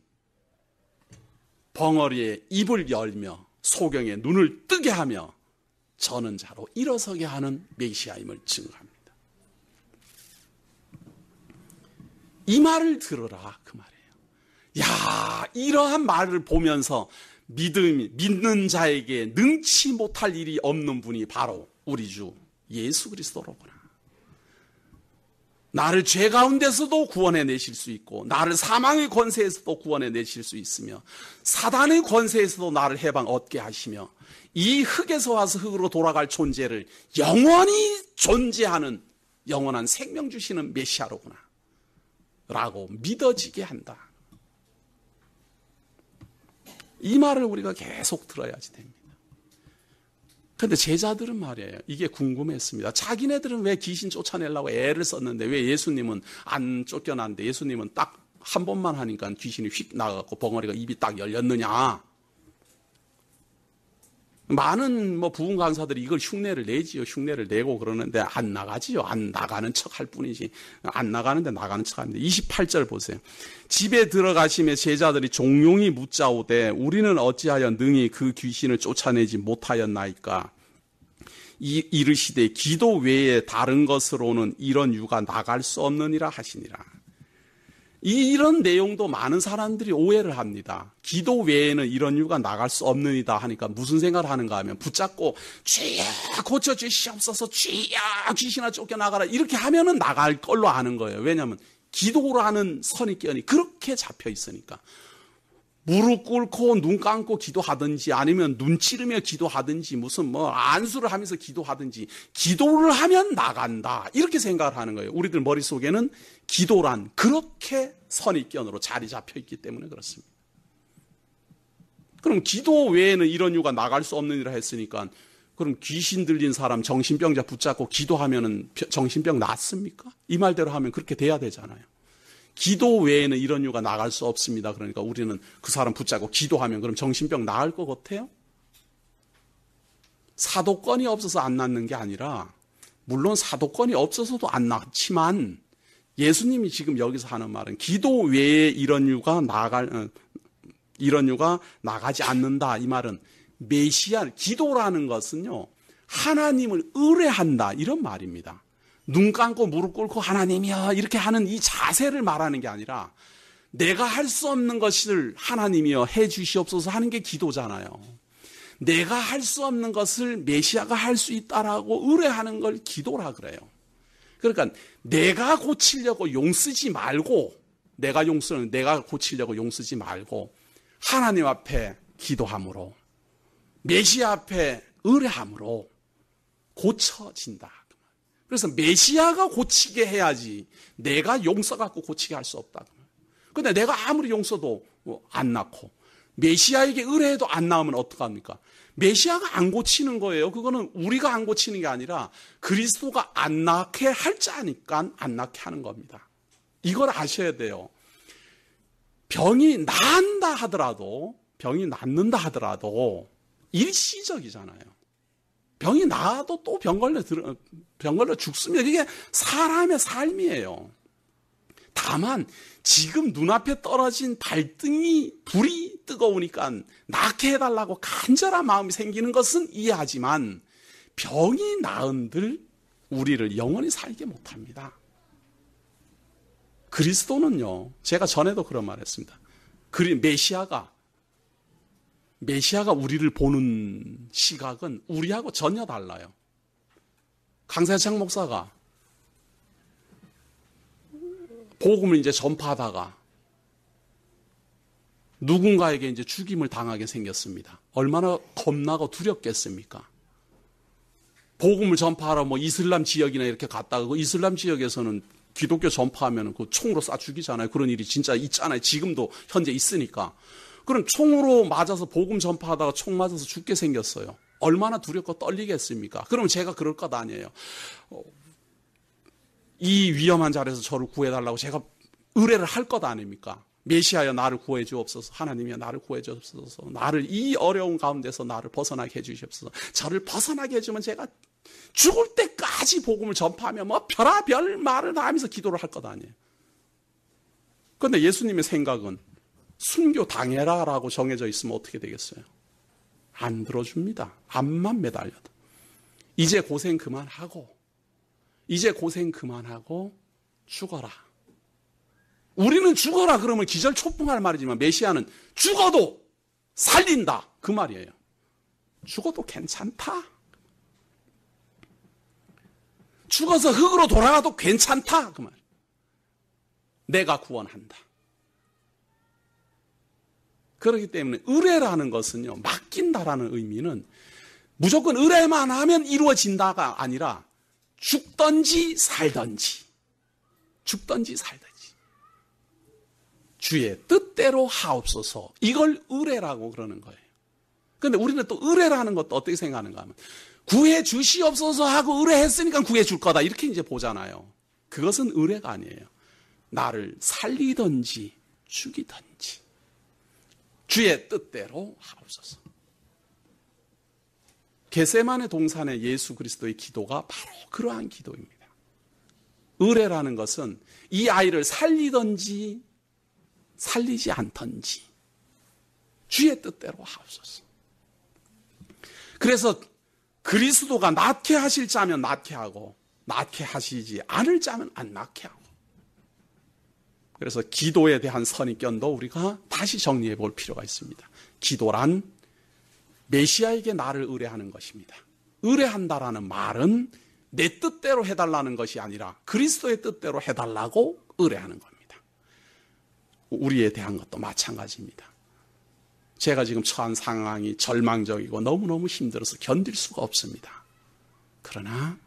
벙어리에 입을 열며 소경의 눈을 뜨게 하며 저는 자로 일어서게 하는 메시아임을 증거합니다. 이 말을 들으라 그 말이에요. 야, 이러한 말을 보면서 믿는 자에게 능치 못할 일이 없는 분이 바로 우리 주 예수 그리스도로구나. 나를 죄 가운데서도 구원해 내실 수 있고 나를 사망의 권세에서도 구원해 내실 수 있으며 사단의 권세에서도 나를 해방 얻게 하시며 이 흙에서 와서 흙으로 돌아갈 존재를 영원히 존재하는 영원한 생명 주시는 메시아로구나 라고 믿어지게 한다. 이 말을 우리가 계속 들어야지 됩니다. 그런데 제자들은 말이에요. 이게 궁금했습니다. 자기네들은 왜 귀신 쫓아내려고 애를 썼는데 왜 예수님은 안 쫓겨났는데 예수님은 딱 한 번만 하니까 귀신이 휙 나가고 벙어리가 입이 딱 열렸느냐. 많은 부흥 강사들이 이걸 흉내를 내지요. 흉내를 내고 그러는데 안 나가지요. 안 나가는 척 할 뿐이지. 안 나가는데 나가는 척 하는데 28절 보세요. 집에 들어가시며 제자들이 종용이 묻자오되 우리는 어찌하여 능히 그 귀신을 쫓아내지 못하였나이까. 이르시되 기도 외에 다른 것으로는 이런 유가 나갈 수 없느니라 하시니라. 이런 내용도 많은 사람들이 오해를 합니다. 기도 외에는 이런 유가 나갈 수 없느니라 하니까 무슨 생각을 하는가 하면 붙잡고 주여 고쳐주시옵소서 주여 귀신아 쫓겨나가라 이렇게 하면은 나갈 걸로 아는 거예요. 왜냐하면 기도라는 선입견이 그렇게 잡혀 있으니까. 무릎 꿇고 눈 감고 기도하든지 아니면 눈 찌르며 기도하든지 무슨 안수를 하면서 기도하든지 기도를 하면 나간다 이렇게 생각을 하는 거예요. 우리들 머릿속에는 기도란 그렇게 선입견으로 자리 잡혀 있기 때문에 그렇습니다. 그럼 기도 외에는 이런 유가 나갈 수 없느니라 했으니까 그럼 귀신 들린 사람 정신병자 붙잡고 기도하면은 정신병 낫습니까? 이 말대로 하면 그렇게 돼야 되잖아요. 기도 외에는 이런 유가 나갈 수 없습니다. 그러니까 우리는 그 사람 붙잡고 기도하면 그럼 정신병 나을 것 같아요? 사도권이 없어서 안 낫는 게 아니라 물론 사도권이 없어서도 안 낫지만 예수님이 지금 여기서 하는 말은 기도 외에 이런 유가 나가지 않는다. 이 말은 메시아, 기도라는 것은요 하나님을 의뢰한다 이런 말입니다. 눈 감고 무릎 꿇고 하나님이여 이렇게 하는 이 자세를 말하는 게 아니라 내가 할 수 없는 것을 하나님이여 해 주시옵소서 하는 게 기도잖아요. 내가 할 수 없는 것을 메시아가 할 수 있다라고 의뢰하는 걸 기도라 그래요. 그러니까 내가 고치려고 용쓰지 말고 내가 고치려고 용쓰지 말고 하나님 앞에 기도함으로 메시아 앞에 의뢰함으로 고쳐진다. 그래서 메시아가 고치게 해야지 내가 용서갖고 고치게 할 수 없다. 근데 내가 아무리 용서도 안 낫고 메시아에게 의뢰해도 안 나오면 어떡합니까? 메시아가 안 고치는 거예요. 그거는 우리가 안 고치는 게 아니라 그리스도가 안 낫게 할 자니까 안 낫게 하는 겁니다. 이걸 아셔야 돼요. 병이 낫는다 하더라도 일시적이잖아요. 병이 나아도 또 병 걸려 죽습니다. 이게 사람의 삶이에요. 다만 지금 눈앞에 떨어진 발등이 불이 뜨거우니까 낫게 해달라고 간절한 마음이 생기는 것은 이해하지만 병이 나은들 우리를 영원히 살게 못합니다. 그리스도는요, 제가 전에도 그런 말 했습니다. 메시아가 우리를 보는 시각은 우리하고 전혀 달라요. 강세창 목사가 복음을 이제 전파하다가 누군가에게 이제 죽임을 당하게 생겼습니다. 얼마나 겁나고 두렵겠습니까? 복음을 전파하러 뭐 이슬람 지역이나 이렇게 갔다가 그 이슬람 지역에서는 기독교 전파하면 그 총으로 쏴 죽이잖아요. 그런 일이 진짜 있잖아요. 지금도 현재 있으니까. 그럼 총으로 맞아서 복음 전파하다가 총 맞아서 죽게 생겼어요. 얼마나 두렵고 떨리겠습니까? 그럼 제가 그럴 것 아니에요. 이 위험한 자리에서 저를 구해달라고 제가 의뢰를 할 것 아닙니까? 메시아여 나를 구해 주옵소서. 하나님이여 나를 구해 주옵소서. 나를 이 어려운 가운데서 나를 벗어나게 해 주시옵소서. 저를 벗어나게 해주면 제가 죽을 때까지 복음을 전파하며 뭐 별의별 말을 다 하면서 기도를 할 것 아니에요. 그런데 예수님의 생각은 순교 당해라라고 정해져 있으면 어떻게 되겠어요? 안 들어줍니다. 암만 매달려도. 이제 고생 그만하고 죽어라. 우리는 죽어라 그러면 기절초풍할 말이지만 메시아는 죽어도 살린다 그 말이에요. 죽어도 괜찮다. 죽어서 흙으로 돌아가도 괜찮다 그 말. 내가 구원한다. 그렇기 때문에 의뢰라는 것은요, 맡긴다라는 의미는 무조건 의뢰만 하면 이루어진다가 아니라 죽든지 살든지 주의 뜻대로 하옵소서. 이걸 의뢰라고 그러는 거예요. 그런데 우리는 또 의뢰라는 것도 어떻게 생각하는가 하면 구해 주시옵소서 하고 의뢰했으니까 구해 줄 거다 이렇게 이제 보잖아요. 그것은 의뢰가 아니에요. 나를 살리든지 죽이든지 주의 뜻대로 하옵소서. 겟세마네 동산의 예수 그리스도의 기도가 바로 그러한 기도입니다. 의뢰라는 것은 이 아이를 살리든지 살리지 않든지 주의 뜻대로 하옵소서. 그래서 그리스도가 낫게 하실 자면 낫게 하고 낫게 하시지 않을 자면 안 낫게 하고. 그래서 기도에 대한 선입견도 우리가 다시 정리해 볼 필요가 있습니다. 기도란 메시아에게 나를 의뢰하는 것입니다. 의뢰한다라는 말은 내 뜻대로 해달라는 것이 아니라 그리스도의 뜻대로 해달라고 의뢰하는 겁니다. 우리에 대한 것도 마찬가지입니다. 제가 지금 처한 상황이 절망적이고 너무너무 힘들어서 견딜 수가 없습니다. 그러나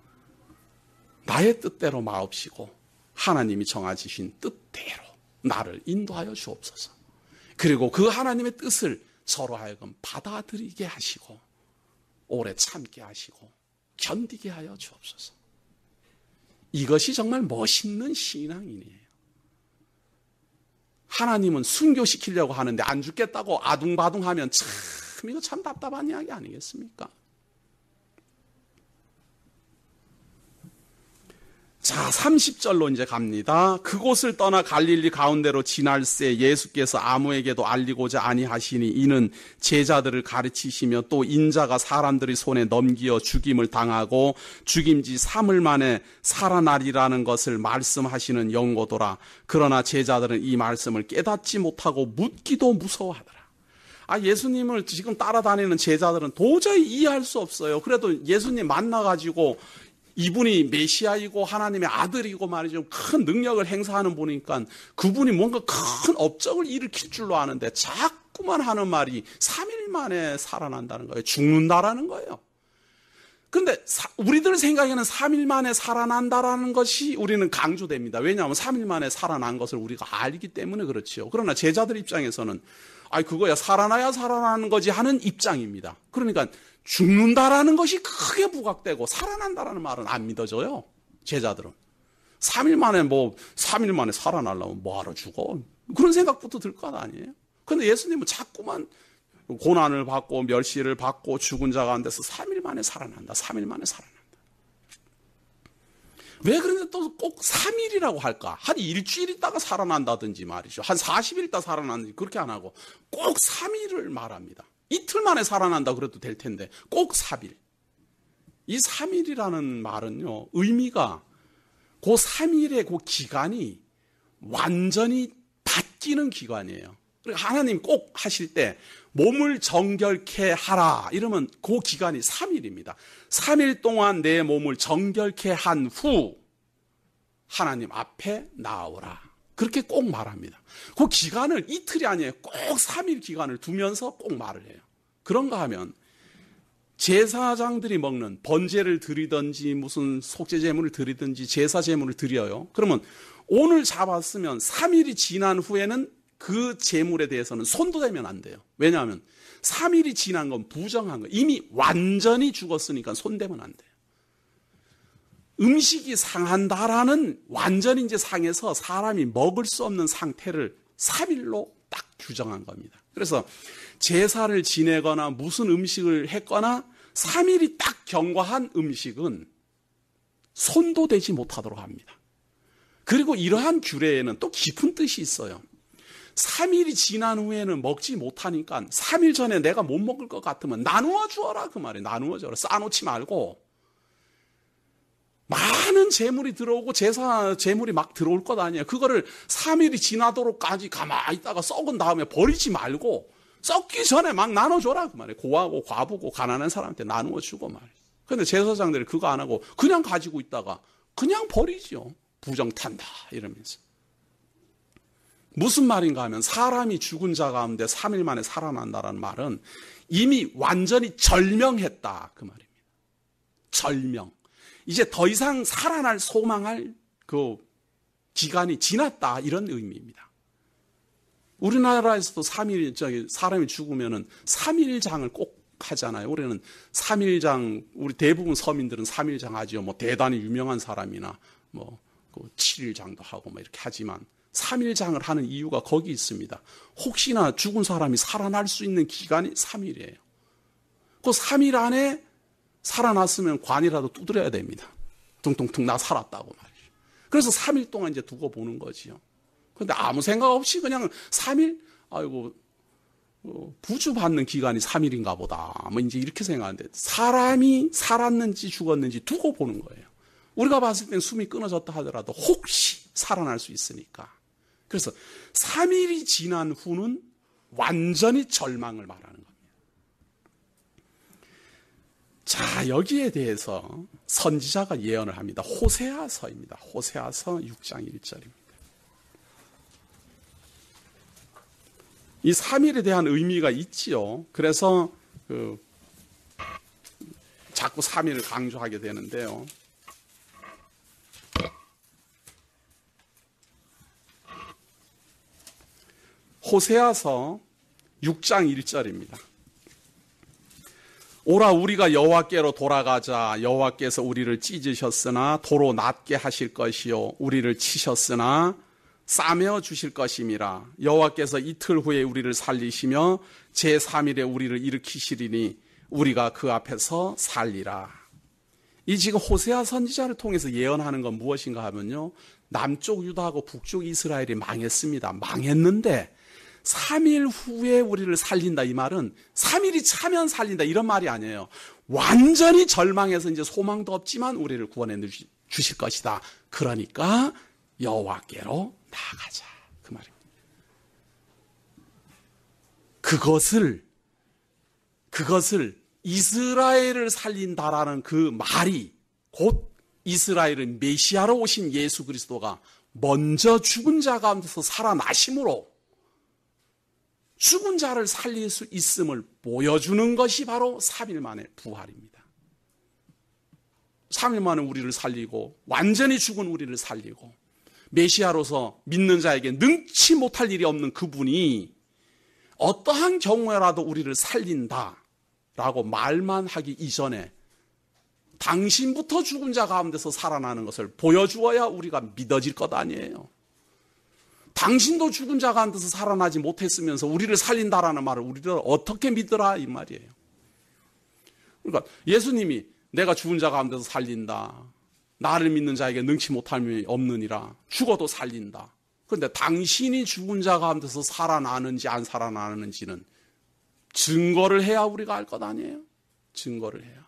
나의 뜻대로 마옵시고 하나님이 정하시신 뜻대로 나를 인도하여 주옵소서. 그리고 그 하나님의 뜻을 저로 하여금 받아들이게 하시고 오래 참게 하시고 견디게 하여 주옵소서. 이것이 정말 멋있는 신앙이에요. 하나님은 순교시키려고 하는데 안 죽겠다고 아둥바둥하면 참 이거 참 답답한 이야기 아니겠습니까? 자, 30절로 이제 갑니다. 그곳을 떠나 갈릴리 가운데로 지날새 예수께서 아무에게도 알리고자 아니하시니 이는 제자들을 가르치시며 또 인자가 사람들의 손에 넘기어 죽임을 당하고 죽임지 3일 만에 살아나리라는 것을 말씀하시는 영고도라. 그러나 제자들은 이 말씀을 깨닫지 못하고 묻기도 무서워하더라. 예수님을 지금 따라다니는 제자들은 도저히 이해할 수 없어요. 그래도 예수님 만나가지고 이분이 메시아이고 하나님의 아들이고 말이죠. 큰 능력을 행사하는 분이니까 그분이 뭔가 큰 업적을 일으킬 줄로 아는데 자꾸만 하는 말이 3일 만에 살아난다는 거예요. 죽는다라는 거예요. 그런데 우리들 생각에는 3일 만에 살아난다라는 것이 우리는 강조됩니다. 왜냐하면 3일 만에 살아난 것을 우리가 알기 때문에 그렇지요. 그러나 제자들 입장에서는 그거야 살아나야 살아나는 거지 하는 입장입니다. 그러니까 죽는다라는 것이 크게 부각되고 살아난다라는 말은 안 믿어져요. 제자들은 3일 만에 살아나려면 뭐하러 죽어? 그런 생각부터 들 것 아니에요. 그런데 예수님은 자꾸만 고난을 받고 멸시를 받고 죽은 자 가운데서 3일 만에 살아난다. 3일 만에 살아난다. 왜 그런데 또 꼭 3일이라고 할까? 한 일주일 있다가 살아난다든지 말이죠. 한 40일 있다 살아난다든지 그렇게 안 하고 꼭 3일을 말합니다. 이틀 만에 살아난다 그래도 될 텐데 꼭 3일. 이 3일이라는 말은요, 의미가 그 3일의 그 기간이 완전히 바뀌는 기간이에요. 그러니까 하나님 꼭 하실 때 몸을 정결케 하라 이러면 그 기간이 3일입니다. 3일 동안 내 몸을 정결케 한 후 하나님 앞에 나오라. 그렇게 꼭 말합니다. 그 기간을 이틀이 아니에요. 꼭 3일 기간을 두면서 꼭 말을 해요. 그런가 하면 제사장들이 먹는 번제를 드리든지 무슨 속죄 제물을 드리든지 제사 제물을 드려요. 그러면 오늘 잡았으면 3일이 지난 후에는 그 제물에 대해서는 손도 대면 안 돼요. 왜냐하면 3일이 지난 건 부정한 거예요. 이미 완전히 죽었으니까 손대면 안 돼요. 음식이 상한다라는 완전히 이제 상해서 사람이 먹을 수 없는 상태를 3일로 딱 규정한 겁니다. 그래서 제사를 지내거나 무슨 음식을 했거나 3일이 딱 경과한 음식은 손도 대지 못하도록 합니다. 그리고 이러한 규례에는 또 깊은 뜻이 있어요. 3일이 지난 후에는 먹지 못하니까 3일 전에 내가 못 먹을 것 같으면 나누어 주어라 그 말이에요. 나누어 주어라. 쌓아놓지 말고 많은 재물이 들어오고 제사 재물이 막 들어올 것 아니에요. 그거를 3일이 지나도록까지 가만히 있다가 썩은 다음에 버리지 말고 썩기 전에 막 나눠줘라 그 말이에요. 고하고 과부고 가난한 사람한테 나누어 주고 말이에요. 그런데 제사장들이 그거 안 하고 그냥 가지고 있다가 그냥 버리죠. 부정탄다 이러면서. 무슨 말인가 하면 사람이 죽은 자 가운데 3일 만에 살아난다는 말은 이미 완전히 절명했다 그 말입니다. 절명. 이제 더 이상 살아날 소망할 그 기간이 지났다 이런 의미입니다. 우리나라에서도 3일 사람이 죽으면은 3일장을 꼭 하잖아요. 우리는 3일장 우리 대부분 서민들은 3일장 하지요. 뭐 대단히 유명한 사람이나 뭐 7일장도 하고 뭐 이렇게 하지만 3일장을 하는 이유가 거기 있습니다. 혹시나 죽은 사람이 살아날 수 있는 기간이 3일이에요. 그 3일 안에 살아났으면 관이라도 두드려야 됩니다. 퉁퉁퉁 나 살았다고 말이죠. 그래서 3일 동안 이제 두고 보는 거지요. 그런데 아무 생각 없이 그냥 3일? 아이고, 부주받는 기간이 3일인가 보다. 뭐 이제 이렇게 생각하는데 사람이 살았는지 죽었는지 두고 보는 거예요. 우리가 봤을 땐 숨이 끊어졌다 하더라도 혹시 살아날 수 있으니까. 그래서 3일이 지난 후는 완전히 절망을 말하는 겁니다. 자, 여기에 대해서 선지자가 예언을 합니다. 호세아서입니다. 호세아서 6장 1절입니다. 이 3일에 대한 의미가 있지요. 그래서 자꾸 3일을 강조하게 되는데요. 호세아서 6장 1절입니다. 오라 우리가 여호와께로 돌아가자. 여호와께서 우리를 찢으셨으나 도로 낫게 하실 것이요 우리를 치셨으나 싸매어 주실 것임이라. 여호와께서 이틀 후에 우리를 살리시며 제3일에 우리를 일으키시리니 우리가 그 앞에서 살리라. 이 지금 호세아 선지자를 통해서 예언하는 건 무엇인가 하면요. 남쪽 유다하고 북쪽 이스라엘이 망했습니다. 망했는데 3일 후에 우리를 살린다 이 말은 3일이 차면 살린다 이런 말이 아니에요. 완전히 절망해서 이제 소망도 없지만 우리를 구원해 주실 것이다. 그러니까 여호와께로 나아가자 그 말입니다. 그것을 이스라엘을 살린다라는 그 말이 곧 이스라엘은 메시아로 오신 예수 그리스도가 먼저 죽은 자 가운데서 살아나심으로 죽은 자를 살릴 수 있음을 보여주는 것이 바로 3일 만의 부활입니다. 3일 만에 우리를 살리고 완전히 죽은 우리를 살리고 메시아로서 믿는 자에게 능치 못할 일이 없는 그분이 어떠한 경우에라도 우리를 살린다라고 말만 하기 이전에 당신부터 죽은 자 가운데서 살아나는 것을 보여주어야 우리가 믿어질 것 아니에요. 당신도 죽은 자 가운데서 살아나지 못했으면서 우리를 살린다라는 말을 우리를 어떻게 믿으라 이 말이에요. 그러니까 예수님이 내가 죽은 자 가운데서 살린다. 나를 믿는 자에게 능치 못함이 없느니라. 죽어도 살린다. 그런데 당신이 죽은 자 가운데서 살아나는지 안 살아나는지는 증거를 해야 우리가 알 것 아니에요? 증거를 해야.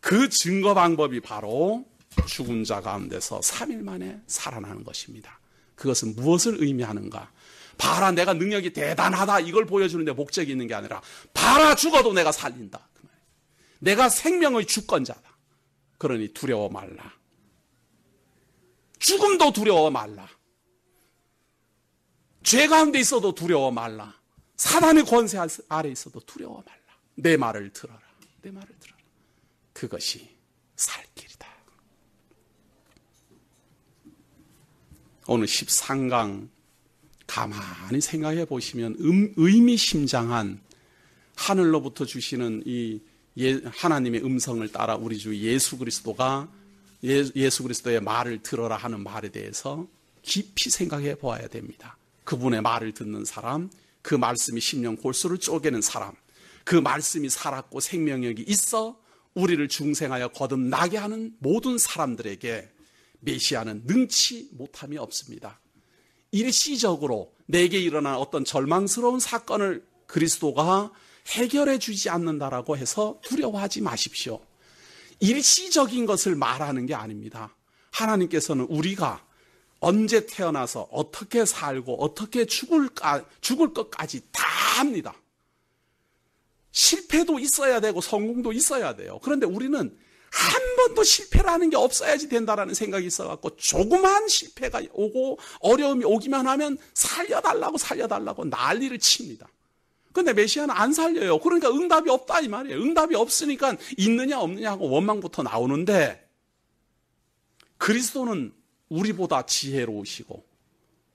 그 증거 방법이 바로 죽은 자 가운데서 3일 만에 살아나는 것입니다. 그것은 무엇을 의미하는가? 봐라, 내가 능력이 대단하다, 이걸 보여주는 데 목적이 있는 게 아니라 봐라, 죽어도 내가 살린다. 그 말이에요. 내가 생명의 주권자다. 그러니 두려워 말라. 죽음도 두려워 말라. 죄 가운데 있어도 두려워 말라. 사단의 권세 아래 있어도 두려워 말라. 내 말을 들어라. 내 말을 들어라. 그것이 살 길이다. 오늘 13강 가만히 생각해 보시면 의미심장한 하늘로부터 주시는 이 하나님의 음성을 따라 우리 주 예수 그리스도가 예수 그리스도의 말을 들어라 하는 말에 대해서 깊이 생각해 보아야 됩니다. 그분의 말을 듣는 사람, 그 말씀이 심령 골수를 쪼개는 사람, 그 말씀이 살았고 생명력이 있어 우리를 중생하여 거듭나게 하는 모든 사람들에게 메시아는 능치 못함이 없습니다. 일시적으로 내게 일어난 어떤 절망스러운 사건을 그리스도가 해결해 주지 않는다라고 해서 두려워하지 마십시오. 일시적인 것을 말하는 게 아닙니다. 하나님께서는 우리가 언제 태어나서 어떻게 살고 어떻게 죽을 것까지 다 합니다. 실패도 있어야 되고 성공도 있어야 돼요. 그런데 우리는 한 번도 실패라는 게 없어야지 된다라는 생각이 있어갖고 조그만 실패가 오고 어려움이 오기만 하면 살려달라고 난리를 칩니다. 그런데 메시아는 안 살려요. 그러니까 응답이 없다 이 말이에요. 응답이 없으니까 있느냐 없느냐 하고 원망부터 나오는데, 그리스도는 우리보다 지혜로우시고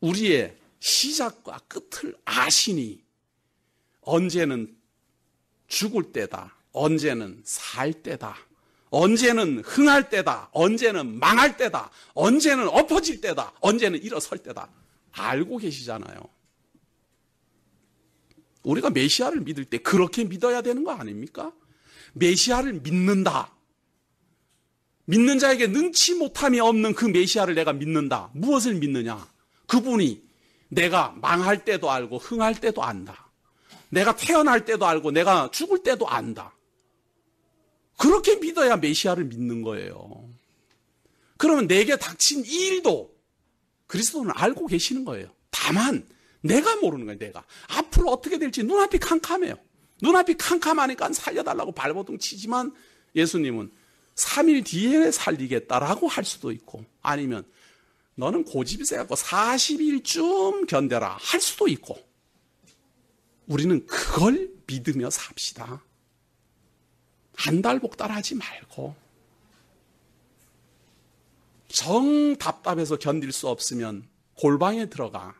우리의 시작과 끝을 아시니 언제는 죽을 때다, 언제는 살 때다, 언제는 흥할 때다, 언제는 망할 때다, 언제는 엎어질 때다, 언제는 일어설 때다 알고 계시잖아요. 우리가 메시아를 믿을 때 그렇게 믿어야 되는 거 아닙니까? 메시아를 믿는다. 믿는 자에게 능치 못함이 없는 그 메시아를 내가 믿는다. 무엇을 믿느냐? 그분이 내가 망할 때도 알고 흥할 때도 안다. 내가 태어날 때도 알고 내가 죽을 때도 안다. 그렇게 믿어야 메시아를 믿는 거예요. 그러면 내게 닥친 이 일도 그리스도는 알고 계시는 거예요. 다만 내가 모르는 거예요. 내가 앞으로 어떻게 될지 눈앞이 캄캄해요. 눈앞이 캄캄하니까 살려달라고 발버둥 치지만 예수님은 3일 뒤에 살리겠다라고 할 수도 있고, 아니면 너는 고집이 세갖고 40일쯤 견뎌라 할 수도 있고, 우리는 그걸 믿으며 삽시다. 한달복달하지 말고, 정 답답해서 견딜 수 없으면 골방에 들어가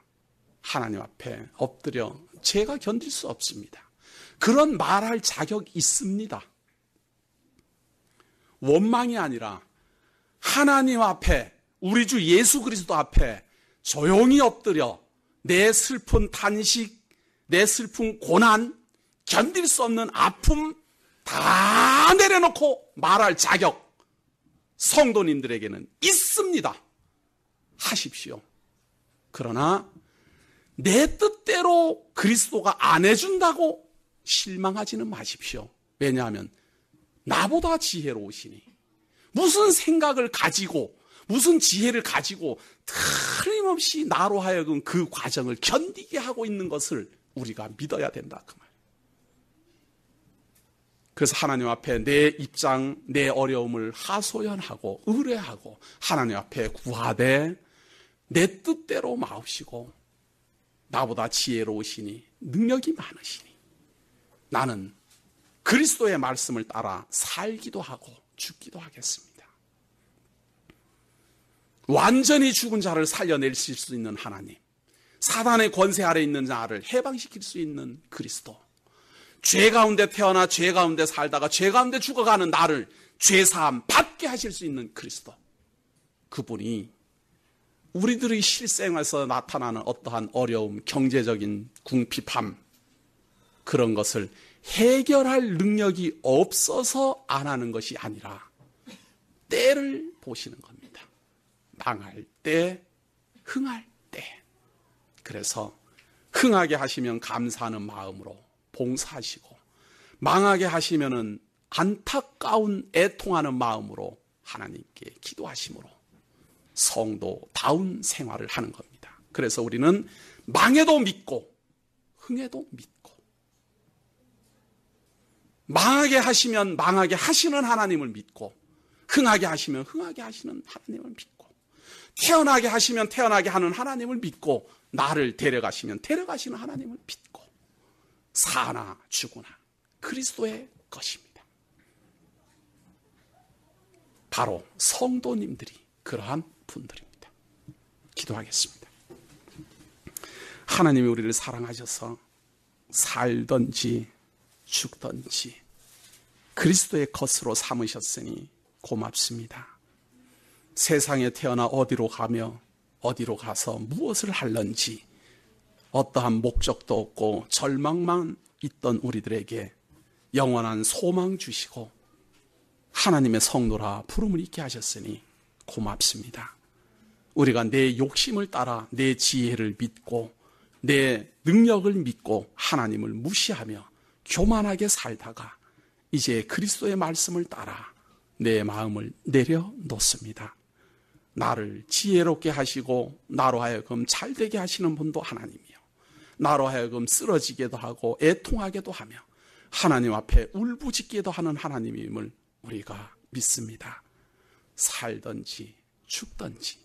하나님 앞에 엎드려 제가 견딜 수 없습니다. 그런 말할 자격 있습니다. 원망이 아니라 하나님 앞에, 우리 주 예수 그리스도 앞에 조용히 엎드려 내 슬픈 탄식, 내 슬픈 고난, 견딜 수 없는 아픔 다 내려놓고 말할 자격 성도님들에게는 있습니다. 하십시오. 그러나 내 뜻대로 그리스도가 안 해준다고 실망하지는 마십시오. 왜냐하면 나보다 지혜로우시니, 무슨 생각을 가지고 무슨 지혜를 가지고 틀림없이 나로 하여금 그 과정을 견디게 하고 있는 것을 우리가 믿어야 된다 그 말. 그래서 하나님 앞에 내 입장, 내 어려움을 하소연하고 의뢰하고 하나님 앞에 구하되 내 뜻대로 마옵시고 나보다 지혜로우시니 능력이 많으시니 나는 그리스도의 말씀을 따라 살기도 하고 죽기도 하겠습니다. 완전히 죽은 자를 살려내실 수 있는 하나님, 사단의 권세 아래 있는 자를 해방시킬 수 있는 그리스도, 죄 가운데 태어나 죄 가운데 살다가 죄 가운데 죽어가는 나를 죄사함 받게 하실 수 있는 그리스도, 그분이 우리들의 실생활에서 나타나는 어떠한 어려움, 경제적인 궁핍함, 그런 것을 해결할 능력이 없어서 안 하는 것이 아니라 때를 보시는 겁니다. 망할 때, 흥할 때. 그래서 흥하게 하시면 감사하는 마음으로 봉사하시고, 망하게 하시면은 안타까운 애통하는 마음으로 하나님께 기도하심으로 성도다운 생활을 하는 겁니다. 그래서 우리는 망해도 믿고 흥해도 믿고, 망하게 하시면 망하게 하시는 하나님을 믿고, 흥하게 하시면 흥하게 하시는 하나님을 믿고, 태어나게 하시면 태어나게 하는 하나님을 믿고, 나를 데려가시면 데려가시는 하나님을 믿고, 사나 죽으나 그리스도의 것입니다. 바로 성도님들이 그러한 분들입니다. 기도하겠습니다. 하나님이 우리를 사랑하셔서 살든지 죽든지 그리스도의 것으로 삼으셨으니 고맙습니다. 세상에 태어나 어디로 가며 어디로 가서 무엇을 할런지 어떠한 목적도 없고 절망만 있던 우리들에게 영원한 소망 주시고 하나님의 성도라 부름을 있게 하셨으니 고맙습니다. 우리가 내 욕심을 따라 내 지혜를 믿고 내 능력을 믿고 하나님을 무시하며 교만하게 살다가 이제 그리스도의 말씀을 따라 내 마음을 내려놓습니다. 나를 지혜롭게 하시고 나로 하여금 잘되게 하시는 분도 하나님이요, 나로 하여금 쓰러지게도 하고 애통하게도 하며 하나님 앞에 울부짖게도 하는 하나님임을 우리가 믿습니다. 살든지 죽든지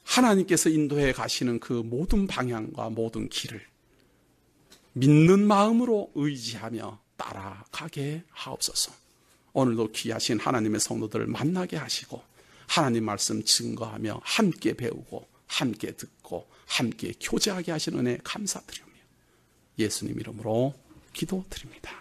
하나님께서 인도해 가시는 그 모든 방향과 모든 길을 믿는 마음으로 의지하며 따라가게 하옵소서. 오늘도 귀하신 하나님의 성도들을 만나게 하시고 하나님 말씀 증거하며 함께 배우고 함께 듣고 함께 교제하게 하시는 은혜 감사드리며 예수님 이름으로 기도드립니다.